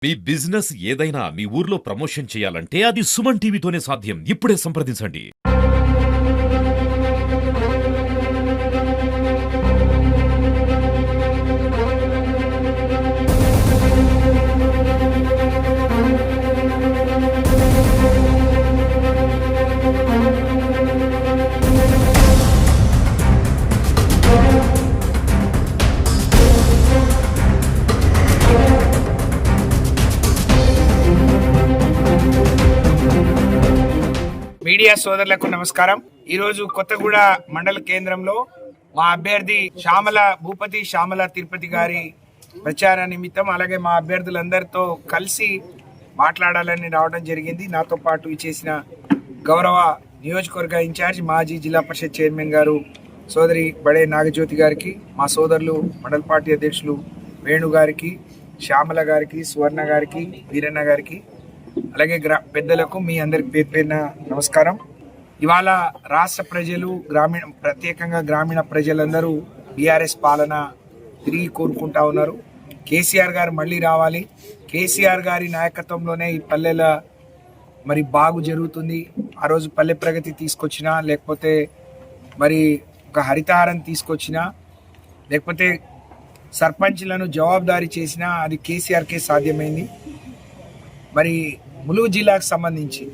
మీ business ఏదైనా మీ ఊర్లో promotion చేయాలంటే అది సుమన్ టీవీతోనే సాధ్యం. ఇప్పుడే సంప్రదించండి. మీడియా సోదరులకు నమస్కారం. ఈరోజు కొత్తగూడ మండల కేంద్రంలో మా అభ్యర్థి భూపతి శ్యామల తిరుపతి గారి ప్రచార నిమిత్తం అలాగే మా అభ్యర్థులందరితో కలిసి మాట్లాడాలని రావడం జరిగింది. నాతో పాటు చేసిన గౌరవ నియోజకవర్గ ఇన్ఛార్జ్ మాజీ జిల్లా పరిషత్ చైర్మన్ గారు సోదరి బడే నాగజ్యోతి గారికి, మా సోదరులు మండల పార్టీ అధ్యక్షులు వేణు గారికి, శ్యామల గారికి, సువర్ణ గారికి, వీరన్న గారికి, అలాగే పెద్దలకు మీ అందరికి పేరు పేరున నమస్కారం. ఇవాళ రాష్ట్ర ప్రజలు ప్రత్యేకంగా గ్రామీణ ప్రజలందరూ బీఆర్ఎస్ పాలన తిరిగి కోరుకుంటా ఉన్నారు. కేసీఆర్ గారు మళ్ళీ రావాలి. కేసీఆర్ గారి నాయకత్వంలోనే ఈ పల్లెల మరి బాగు జరుగుతుంది. ఆ రోజు పల్లె ప్రగతి తీసుకొచ్చినా, లేకపోతే మరి ఒక హరితహారం తీసుకొచ్చినా, లేకపోతే సర్పంచ్లను జవాబుదారీ చేసినా అది కేసీఆర్కే సాధ్యమైంది. మరి ములుగు జిల్లాకు సంబంధించి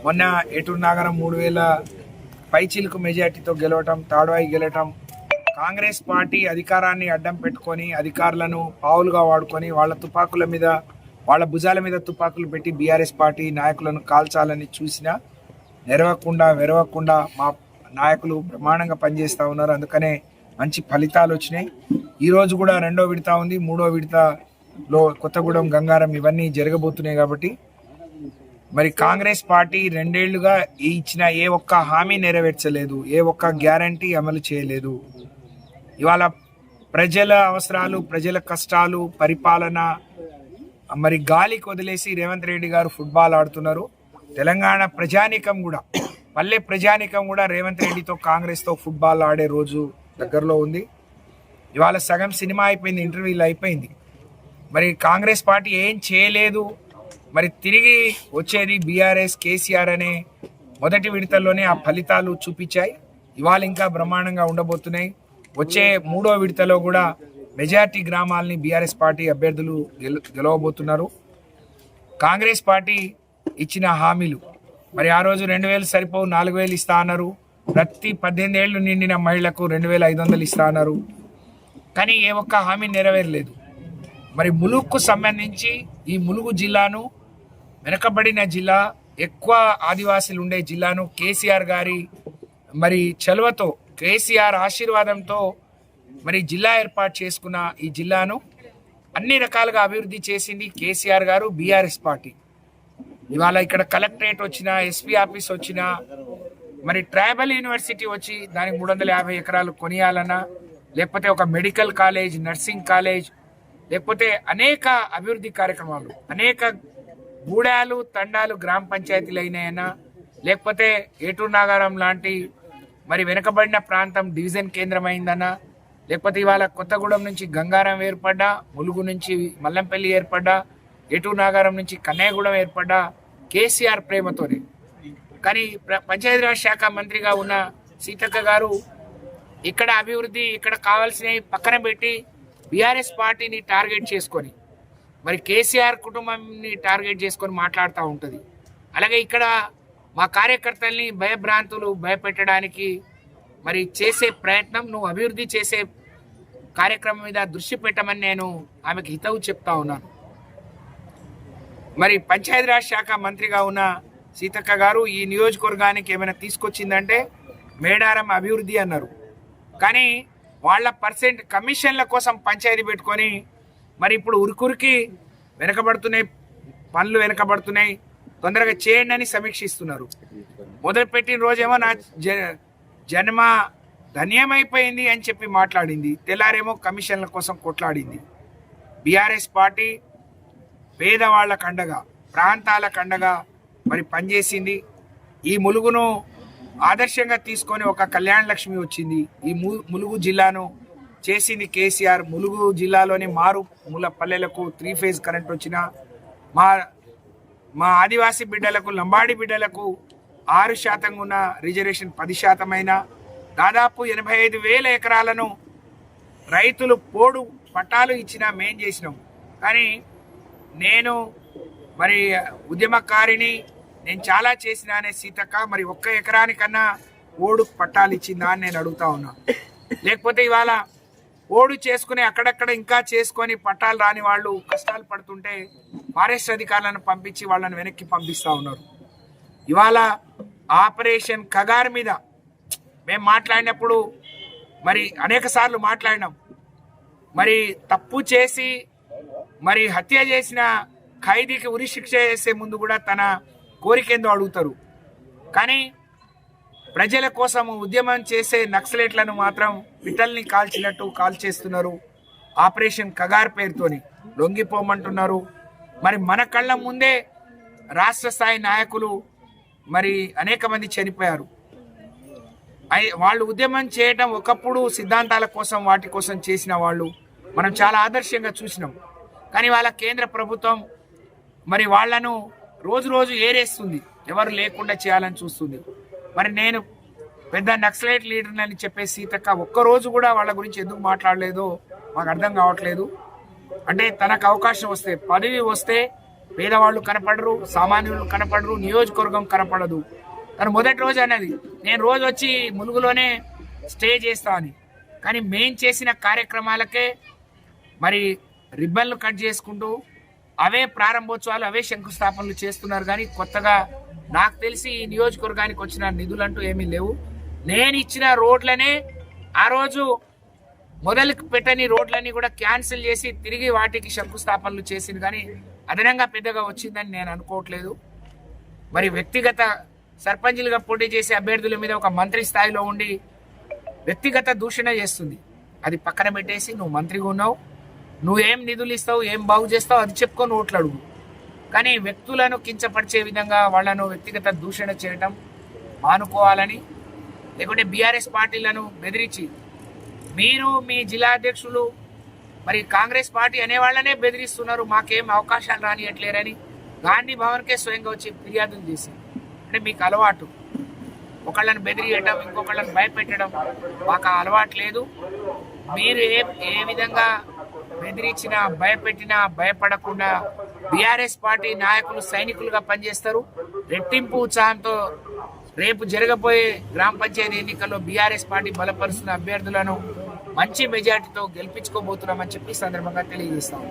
మొన్న ఏటూరు నాగరం 3000 పైచీలకు మెజార్టీతో గెలవటం, తాడ్వాయి గెలవటం, కాంగ్రెస్ పార్టీ అధికారాన్ని అడ్డం పెట్టుకొని అధికారులను పావులుగా వాడుకొని వాళ్ళ భుజాల మీద తుపాకులు పెట్టి బీఆర్ఎస్ పార్టీ నాయకులను కాల్చాలని చూసినా వెరవకుండా మా నాయకులు బ్రహ్మాండంగా పనిచేస్తూ ఉన్నారు. అందుకనే మంచి ఫలితాలు వచ్చినాయి. ఈరోజు కూడా 2వ విడత ఉంది. 3వ విడతలో కొత్తగూడెం, గంగారం ఇవన్నీ జరగబోతున్నాయి. కాబట్టి మరి కాంగ్రెస్ పార్టీ 2 ఏళ్లుగా ఇచ్చిన ఏ ఒక్క హామీ నెరవేర్చలేదు, ఏ ఒక్క గ్యారంటీ అమలు చేయలేదు. ఇవాళ ప్రజల అవసరాలు, ప్రజల కష్టాలు, పరిపాలన మరి గాలికి వదిలేసి రేవంత్ రెడ్డి గారు ఫుట్బాల్ ఆడుతున్నారు. తెలంగాణ ప్రజానీకం కూడా, పల్లె ప్రజానీకం కూడా రేవంత్ రెడ్డితో, కాంగ్రెస్తో ఫుట్బాల్ ఆడే రోజు దగ్గరలో ఉంది. ఇవాళ సగం సినిమా అయిపోయింది, ఇంటర్వ్యూలు అయిపోయింది. మరి కాంగ్రెస్ పార్టీ ఏం చేయలేదు. మరి తిరిగి వచ్చేది బీఆర్ఎస్, కేసీఆర్ అనే మొదటి విడతల్లోనే ఆ ఫలితాలు చూపించాయి. ఇవాళ ఇంకా బ్రహ్మాండంగా ఉండబోతున్నాయి. వచ్చే 3వ విడతలో కూడా మెజార్టీ గ్రామాలని బీఆర్ఎస్ పార్టీ అభ్యర్థులు గెలవబోతున్నారు. కాంగ్రెస్ పార్టీ ఇచ్చిన హామీలు మరి ఆ రోజు 2000 సరిపోవు, 4000 ఇస్తా అన్నారు. ప్రతి 18 ఏళ్ళు నిండిన మహిళలకు 2500 ఇస్తా అన్నారు. కానీ ఏ ఒక్క హామీ నెరవేరలేదు. మరి ములుగుకు సంబంధించి ఈ ములుగు జిల్లాను, వెనుకబడిన జిల్లా, ఎక్కువ ఆదివాసీలు ఉండే జిల్లాను కేసీఆర్ గారి మరి చలువతో, కేసీఆర్ ఆశీర్వాదంతో మరి జిల్లా ఏర్పాటు చేసుకున్న ఈ జిల్లాను అన్ని రకాలుగా అభివృద్ధి చేసింది కేసీఆర్ గారు, బీఆర్ఎస్ పార్టీ. ఇవాళ ఇక్కడ కలెక్టరేట్ వచ్చినా, ఎస్పీ ఆఫీస్ వచ్చినా, మరి ట్రైబల్ యూనివర్సిటీ వచ్చి దానికి 350 ఎకరాలు కొనియాలన్నా, లేకపోతే ఒక మెడికల్ కాలేజ్, నర్సింగ్ కాలేజ్, లేకపోతే అనేక అభివృద్ధి కార్యక్రమాలు, అనేక గూడాలు, తండాలు గ్రామ పంచాయతీలు అయినాయన్నా, లేకపోతే ఏటూరు నాగారం లాంటి మరి వెనుకబడిన ప్రాంతం డివిజన్ కేంద్రం అయిందన్నా, లేకపోతే ఇవాళ కొత్తగూడెం నుంచి గంగారం ఏర్పడ్డా, ములుగు నుంచి మల్లంపల్లి ఏర్పడ్డా, ఏటూరు నాగారం నుంచి కన్నయ్యగూడెం ఏర్పడ్డా కేసీఆర్ ప్రేమతోనే. కానీ పంచాయతీరాజ్ శాఖ మంత్రిగా ఉన్న సీతక్క గారు ఇక్కడ అభివృద్ధి, ఇక్కడ కావాల్సినవి పక్కన పెట్టి బీఆర్ఎస్ పార్టీని టార్గెట్ చేసుకొని, మరి కేసీఆర్ కుటుంబాన్ని టార్గెట్ చేసుకొని మాట్లాడుతూ ఉంటుంది. అలాగే ఇక్కడ మా కార్యకర్తల్ని భయపెట్టడానికి మరి చేసే ప్రయత్నం, నువ్వు అభివృద్ధి చేసే కార్యక్రమం మీద దృష్టి పెట్టమని నేను ఆమెకు హితవు చెప్తా ఉన్నాను. మరి పంచాయతీరాజ్ శాఖ మంత్రిగా ఉన్న సీతక్క గారు ఈ నియోజకవర్గానికి ఏమైనా తీసుకొచ్చిందంటే మేడారం అభివృద్ధి అన్నారు. కానీ వాళ్ళ కమిషన్ల కోసం పంచాయతీ పెట్టుకొని మరి ఇప్పుడు ఉరికి పనులు వెనకబడుతున్నాయి, తొందరగా చేయండి అని సమీక్షిస్తున్నారు. మొదలుపెట్టిన రోజేమో నా జన్మ ధన్యమైపోయింది అని చెప్పి మాట్లాడింది, తెల్లారేమో కమిషన్ల కోసం కొట్లాడింది. బీఆర్ఎస్ పార్టీ పేదవాళ్ల కండగా, ప్రాంతాల కండగా మరి పనిచేసింది. ఈ ములుగును ఆదర్శంగా తీసుకొని ఒక కళ్యాణ లక్ష్మి వచ్చింది. ఈ ములుగు జిల్లాను చేసింది కేసీఆర్. ములుగు జిల్లాలోని మూల పల్లెలకు 3 ఫేజ్ కరెంట్ వచ్చినా, మా మా ఆదివాసీ బిడ్డలకు, లంబాడి బిడ్డలకు 6% ఉన్న రిజర్వేషన్ 10% అయినా, దాదాపు 85,000 ఎకరాలను రైతులు పోడు పట్టాలు ఇచ్చినా మేం చేసినాం. కానీ నేను మరి ఉద్యమకారిని, నేను చాలా చేసినా అనే సీతక్క మరి 1 ఎకరానికన్నా ఓడు పట్టాలు ఇచ్చిందా అని నేను అడుగుతా ఉన్నా. లేకపోతే ఇవాళ ఓడు చేసుకుని అక్కడక్కడ ఇంకా చేసుకొని పట్టాలు రాని వాళ్ళు కష్టాలు పడుతుంటే ఫారెస్ట్ అధికారులను పంపించి వాళ్ళని వెనక్కి పంపిస్తూ ఉన్నారు. ఇవాళ ఆపరేషన్ కగార్ మీద మేము మాట్లాడినప్పుడు మరి అనేక సార్లు మాట్లాడినాం. మరి తప్పు చేసి మరి హత్య చేసిన ఖైదీకి ఉరి శిక్ష చేసే ముందు కూడా తన కోరికేందో అడుగుతారు. కానీ ప్రజల కోసం ఉద్యమం చేసే నక్సలైట్లను మాత్రం పిట్టల్ని కాల్చినట్టు కాల్చేస్తున్నారు. ఆపరేషన్ కగార్ పేరుతోని లొంగిపోమంటున్నారు. మరి మన కళ్ళ ముందే రాష్ట్ర స్థాయి నాయకులు మరి అనేక మంది చనిపోయారు. వాళ్ళు ఉద్యమం చేయడం ఒకప్పుడు సిద్ధాంతాల కోసం వాటి కోసం చేసిన వాళ్ళు మనం చాలా ఆదర్శంగా చూసినాం. కానీ వాళ్ళ కేంద్ర ప్రభుత్వం మరి వాళ్లను రోజు రోజు ఏరేస్తుంది, ఎవరు లేకుండా చేయాలని చూస్తుంది. మరి నేను పెద్ద నక్సలైట్ లీడర్ అని చెప్పే సీతక్క ఒక్కరోజు కూడా వాళ్ళ గురించి ఎందుకు మాట్లాడలేదో మాకు అర్థం కావట్లేదు. అంటే తనకు అవకాశం వస్తే, పదవి వస్తే పేదవాళ్ళు కనపడరు, సామాన్యులు కనపడరు, నియోజకవర్గం కనపడదు. తను మొదటి రోజు అన్నది నేను రోజు వచ్చి ములుగులోనే స్టే చేస్తా అని. కానీ మేం చేసిన కార్యక్రమాలకే మరి రిబ్బన్లు కట్ చేసుకుంటూ అవే ప్రారంభోత్సవాలు, అవే శంకుస్థాపనలు చేస్తున్నారు. కానీ కొత్తగా నాకు తెలిసి ఈ నియోజకవర్గానికి వచ్చిన నిధులంటూ ఏమీ లేవు. నేను ఇచ్చిన రోడ్లనే ఆ రోజు మొదలు పెట్టని రోడ్లన్నీ కూడా క్యాన్సిల్ చేసి తిరిగి వాటికి శంకుస్థాపనలు చేసింది. కానీ అదనంగా పెద్దగా వచ్చిందని నేను అనుకోవట్లేదు. మరి వ్యక్తిగత సర్పంచులుగా పోటీ చేసే అభ్యర్థుల మీద ఒక మంత్రి స్థాయిలో ఉండి వ్యక్తిగత దూషణ చేస్తుంది. అది పక్కన పెట్టేసి నువ్వు మంత్రిగా ఉన్నావు, నువ్వేం నిధులు ఇస్తావు, ఏం బాగు చేస్తావు అది చెప్పుకొని ఓట్లు అడుగు. కానీ వ్యక్తులను కించపరిచే విధంగా వాళ్ళను వ్యక్తిగత దూషణ చేయడం మానుకోవాలని, లేకుంటే బీఆర్ఎస్ పార్టీలను బెదిరించి మీరు మీ జిల్లా అధ్యక్షులు మరి కాంగ్రెస్ పార్టీ అనేవాళ్ళనే బెదిరిస్తున్నారు, మాకేం అవకాశాలు రానియట్లేరని గాంధీ భవన్కే స్వయంగా వచ్చి ఫిర్యాదులు చేసి, అంటే మీకు అలవాటు ఒకళ్ళని బెదిరియటం, ఇంకొకళ్ళని భయపెట్టడం, మాకు అలవాటు లేదు. మీరు ఏ విధంగా బెదిరించినా భయపెట్టినా భయపడకుండా బీఆర్ఎస్ పార్టీ నాయకులు సైనికులుగా పనిచేస్తారు. రెట్టింపు ఉత్సాహంతో రేపు జరగబోయే గ్రామ పంచాయతీ ఎన్నికల్లో బీఆర్ఎస్ పార్టీ బలపరుస్తున్న అభ్యర్థులను మంచి మెజార్టీతో గెలిపించుకోబోతున్నామని చెప్పి సందర్భంగా తెలియజేస్తాము.